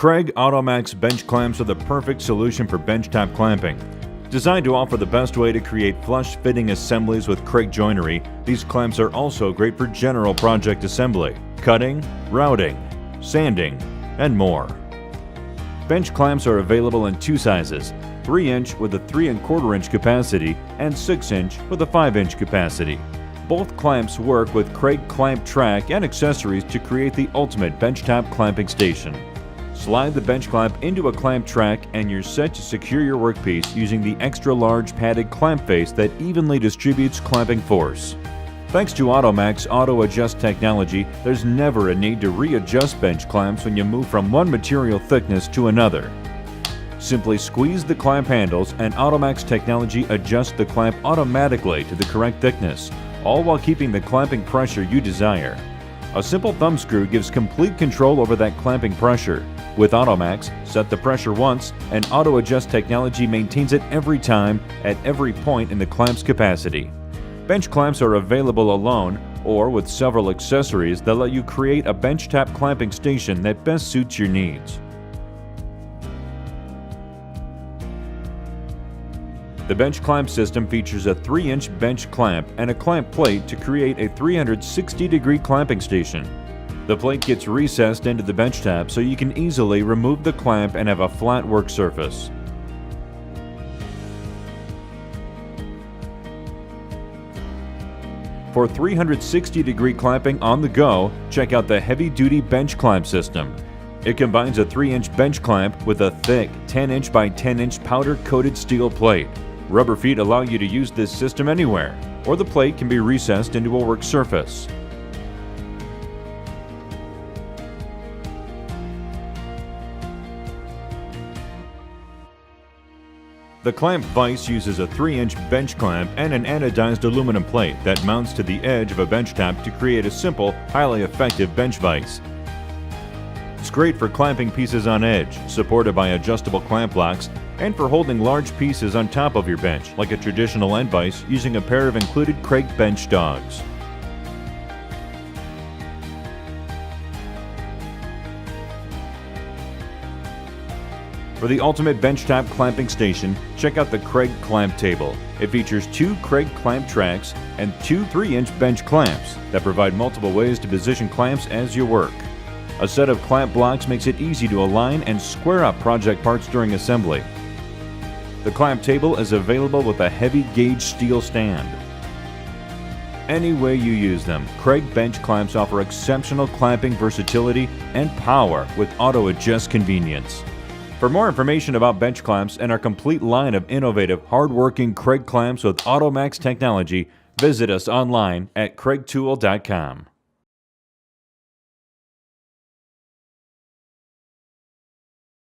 Kreg AutoMax bench clamps are the perfect solution for benchtop clamping. Designed to offer the best way to create flush-fitting assemblies with Kreg joinery, these clamps are also great for general project assembly, cutting, routing, sanding, and more. Bench clamps are available in two sizes, 3-inch with a 3 1/4 inch capacity and 6-inch with a 5-inch capacity. Both clamps work with Kreg clamp track and accessories to create the ultimate benchtop clamping station. Slide the bench clamp into a clamp track and you're set to secure your workpiece using the extra-large padded clamp face that evenly distributes clamping force. Thanks to AutoMax Auto Adjust technology, there's never a need to readjust bench clamps when you move from one material thickness to another. Simply squeeze the clamp handles and AutoMax technology adjusts the clamp automatically to the correct thickness, all while keeping the clamping pressure you desire. A simple thumb screw gives complete control over that clamping pressure. With AutoMax, set the pressure once, and Auto Adjust technology maintains it every time at every point in the clamp's capacity. Bench clamps are available alone or with several accessories that let you create a benchtop clamping station that best suits your needs. The bench clamp system features a 3-inch bench clamp and a clamp plate to create a 360-degree clamping station. The plate gets recessed into the bench top so you can easily remove the clamp and have a flat work surface. For 360-degree clamping on the go, check out the heavy-duty bench clamp system. It combines a 3-inch bench clamp with a thick 10-inch by 10-inch powder-coated steel plate. Rubber feet allow you to use this system anywhere, or the plate can be recessed into a work surface. The clamp vise uses a 3-inch bench clamp and an anodized aluminum plate that mounts to the edge of a bench top to create a simple, highly effective bench vise. It's great for clamping pieces on edge, supported by adjustable clamp blocks, and for holding large pieces on top of your bench, like a traditional end vise using a pair of included Kreg bench dogs. For the ultimate benchtop clamping station, check out the Kreg clamp table. It features 2 Kreg clamp tracks and 2 3-inch bench clamps that provide multiple ways to position clamps as you work. A set of clamp blocks makes it easy to align and square up project parts during assembly. The clamp table is available with a heavy gauge steel stand. Any way you use them, Kreg bench clamps offer exceptional clamping versatility and power with auto adjust convenience. For more information about bench clamps and our complete line of innovative, hard-working Kreg clamps with AutoMax technology, visit us online at kregtool.com.